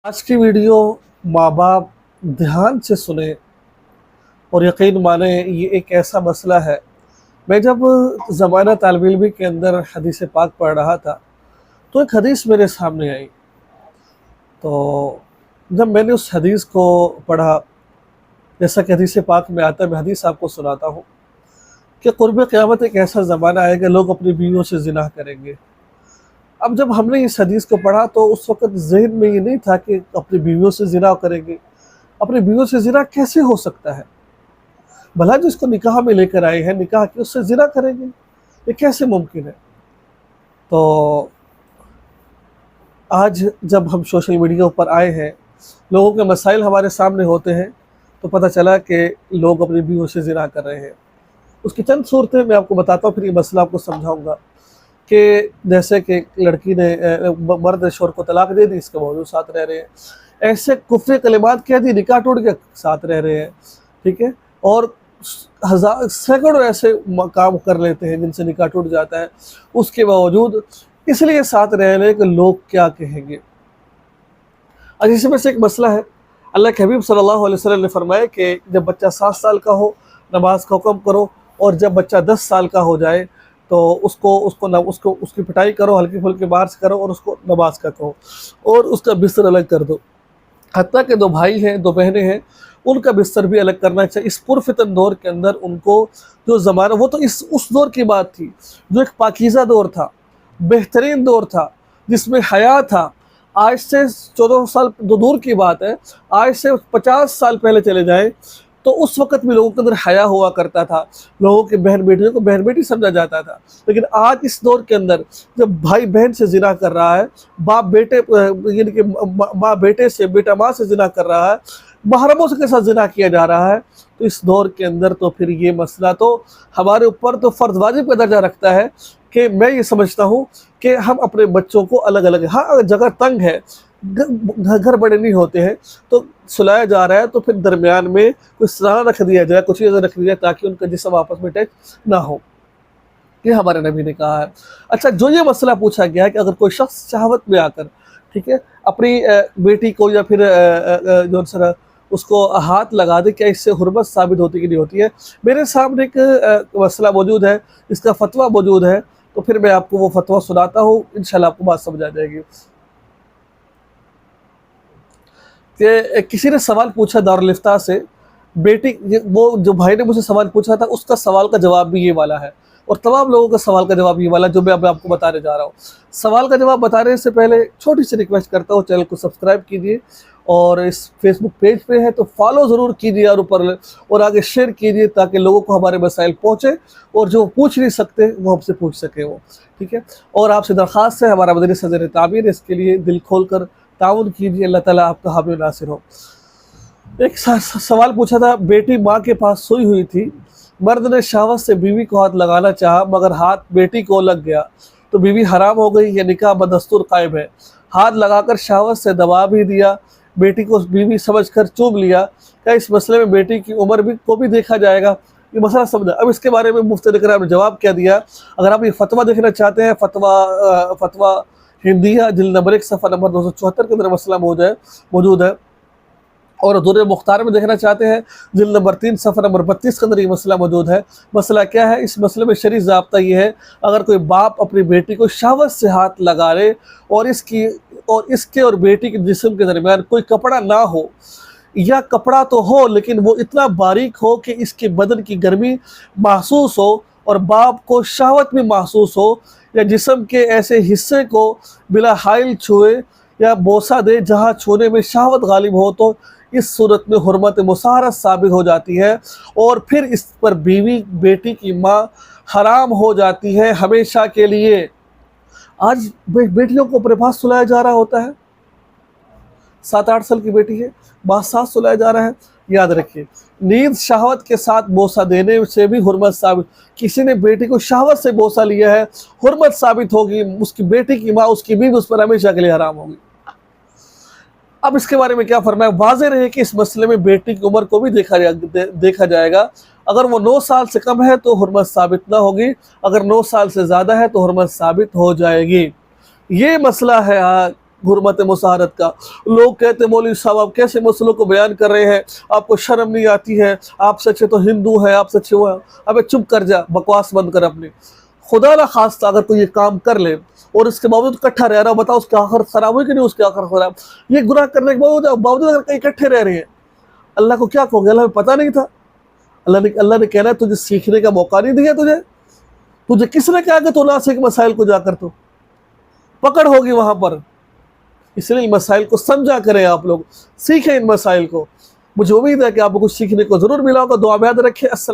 आज की वीडियो माँ बाप ध्यान से सुने और यकीन माने ये एक ऐसा मसला है। मैं जब ज़माना तालिब इल्मी के अंदर हदीस पाक पढ़ रहा था तो एक हदीस मेरे सामने आई। तो जब मैंने उस हदीस को पढ़ा, जैसा कि हदीस पाक में आता है, मैं हदीस आपको सुनाता हूँ कि क़ुर्ब क़यामत एक ऐसा ज़माना आएगा लोग अपनी बीवियों से ज़िना करेंगे। अब जब हमने इस हदीस को पढ़ा तो उस वक़्त ज़हन में ये नहीं था कि अपनी बीवियों से ज़िना करेंगे। अपनी बीवियों से ज़िना कैसे हो सकता है? भला जो इसको निकाह में लेकर आए हैं, निकाह की, उससे ज़िना करेंगे, ये कैसे मुमकिन है? तो आज जब हम सोशल मीडिया पर आए हैं, लोगों के मसाइल हमारे सामने होते हैं, तो पता चला कि लोग अपनी बीवियों से ज़िना कर रहे हैं। उसकी चंद सूरतें मैं आपको बताता हूँ, फिर ये मसला आपको समझाऊँगा कि जैसे कि लड़की ने मर्द शोहर को तलाक दे दी, इसके बावजूद साथ रह रहे हैं। ऐसे कुफ्र कलिमात कह दी, निकाह टूट गया, साथ रह रहे हैं, ठीक है। और सैकड़ों ऐसे काम कर लेते हैं जिनसे निकाह टूट जाता है, उसके बावजूद इसलिए साथ रह रहे कि लोग क्या कहेंगे। और इसमें से एक मसला है, अल्लाह के हबीब सल्लल्लाहु अलैहि वसल्लम ने फरमाया कि जब बच्चा 7 साल का हो नमाज का हुक्म करो, और जब बच्चा 10 साल का हो जाए तो उसकी पिटाई करो, हल्की फुल्की बाहर से करो, और उसको नमाज का कहो और उसका बिस्तर अलग कर दो। हत्ता के 2 भाई हैं, 2 बहनें हैं, उनका बिस्तर भी अलग करना चाहिए। इस पुरफितन दौर के अंदर उनको जो ज़माना, वो तो उस दौर की बात थी जो एक पाकीज़ा दौर था, बेहतरीन दौर था, जिसमें हया था। आज से 14 साल तो दूर की बात है, आज से 50 साल पहले चले जाएं तो उस वक़्त भी लोगों के अंदर हया हुआ करता था, लोगों के बहन बेटियों को बहन बेटी समझा जाता था। लेकिन आज इस दौर के अंदर जब भाई बहन से ज़िना कर रहा है, बाप बेटे यानी कि माँ बेटे से, बेटा माँ से ज़िना कर रहा है, महरमों के साथ ज़िना किया जा रहा है, तो इस दौर के अंदर तो फिर ये मसला तो हमारे ऊपर तो फ़र्ज़ वाजिब का दर्जा रखता है कि मैं ये समझता हूँ कि हम अपने बच्चों को अलग अलग, हाँ अगर जगह तंग है, घर बड़े नहीं होते हैं, तो सुलाया जा रहा है तो फिर दरमियान में कोई सराहना रख दिया जाए, कुछ चीज़ें रख दी जाए ताकि उनका जिस्म आपस में टच ना हो। ये हमारे नबी ने कहा है। अच्छा, जो ये मसला पूछा गया है कि अगर कोई शख्स शहावत में आकर, ठीक है, अपनी बेटी को या फिर जो सर उसको हाथ लगा दे, क्या इससे हुर्मत साबित होती कि नहीं होती है? मेरे सामने एक मसला मौजूद है, इसका फतवा मौजूद है, तो फिर मैं आपको वो फतवा सुनाता हूँ, इंशाल्लाह आपको बात समझ आ जाएगी। कि किसी ने सवाल पूछा दारुल इफ्ता से, बेटी, वो जो भाई ने मुझे सवाल पूछा था उसका सवाल का जवाब भी ये वाला है, और तमाम लोगों का सवाल का जवाब ये वाला जो मैं अब आपको बताने जा रहा हूँ। सवाल का जवाब बताने से पहले छोटी सी रिक्वेस्ट करता हूँ, चैनल को सब्सक्राइब कीजिए, और इस फेसबुक पेज पे है तो फॉलो ज़रूर कीजिए, और आगे शेयर कीजिए ताकि लोगों को हमारे मसाइल पहुँचे, और जो पूछ नहीं सकते वो हमसे पूछ सके वो, ठीक है। और आपसे दरख्वास्त है, हमारा मदरसा ज़र तामीर, इसके लिए दिल खोल कर ताउन कीजिए, अल्लाह ताला आपका हामी नासिर हो। एक सवाल पूछा था, बेटी माँ के पास सोई हुई थी, मर्द ने शहावत से बीवी को हाथ लगाना चाहा मगर हाथ बेटी को लग गया, तो बीवी हराम हो गई या निकाह बदस्तूर कायम है? हाथ लगाकर शहावत से दबा भी दिया, बेटी को बीवी समझकर चूम लिया, क्या इस मसले में बेटी की उम्र को भी देखा जाएगा? ये मसला समझा। अब इसके बारे में मुफ्ती करम ने जवाब क्या दिया। अगर आप ये फतवा देखना चाहते हैं, फतवा हिंदिया जिल्द नंबर 1 सफ़ा नंबर 274 के अंदर मसला मौजूद है, और दुर्र मुख्तार में देखना चाहते हैं, जिल्द नंबर 3 सफ़ा नंबर 32 के अंदर ये मसला मौजूद है। मसला क्या है? इस मसले में शरई ज़ाब्ता ये है, अगर कोई बाप अपनी बेटी को शहावत से हाथ लगा ले और इसके और बेटी के जिस्म के दरमियान कोई कपड़ा ना हो, या कपड़ा तो हो लेकिन वो इतना बारीक हो कि इसके बदन की गर्मी महसूस हो और बाप को शहावत भी महसूस हो, या जिस्म के ऐसे हिस्से को बिला हाइल छुए या बोसा दे जहाँ छूने में शहावत गालिब हो, तो इस सूरत में हुर्मत मुसाहरत साबित हो जाती है, और फिर इस पर बीवी बेटी की माँ हराम हो जाती है हमेशा के लिए। आज बेटियों को अपने पास सुलाया जा रहा होता है, 7-8 साल की बेटी है, बात साथ सुलाया जा रहा है। याद रखिए, नींद शहावत के साथ बोसा देने से भी हुर्मत साबित, किसी ने बेटी को शहावत से बोसा लिया है, हुर्मत साबित होगी, उसकी बेटी की माँ, उसकी बीवी उस पर हमेशा के लिए हराम होगी। अब इसके बारे में क्या फरमाया? वाज़ेह रहे कि इस मसले में बेटी की उम्र को भी देखा जाएगा। अगर वो 9 साल से कम है तो हुर्मत साबित ना होगी, अगर 9 साल से ज़्यादा है तो हुर्मत साबित हो जाएगी। ये मसला है غربت مساہرت کا. لوگ کہتے ہیں مولوی صاحب آپ کیسے مسئلوں کو بیان کر رہے ہیں, آپ کو شرم نہیں آتی ہے, آپ سے اچھے تو ہندو ہے, آپ سے اچھے وہ ہے. ابے چپ کر جا, بکواس بند کر اپنی. خدا نہ خواستہ اگر کوئی یہ کام کر لے اور اس کے باوجود اکٹھا رہ رہا, بتاؤ اس کی آخرت خراب ہوئی کہ نہیں, اس کی آخرت خراب. یہ گناہ کرنے کے باوجود اگر کہیں اکٹھے رہ رہے ہیں, اللہ کو کیا کہو گے؟ اللہ میں پتہ نہیں تھا. اللہ نے کہنا ہے تجھے سیکھنے کا موقع نہیں دیا, تجھے کس نے کہا کہ تو نہ سیکھ مسائل کو, جا کر تو پکڑ ہوگی وہاں پر. اس لیے مسائل کو سمجھا کریں, آپ لوگ سیکھیں ان مسائل کو. مجھے امید ہے کہ آپ کو کچھ سیکھنے کو ضرور ملا ہوگا. دعا میں یاد رکھیں. السلام.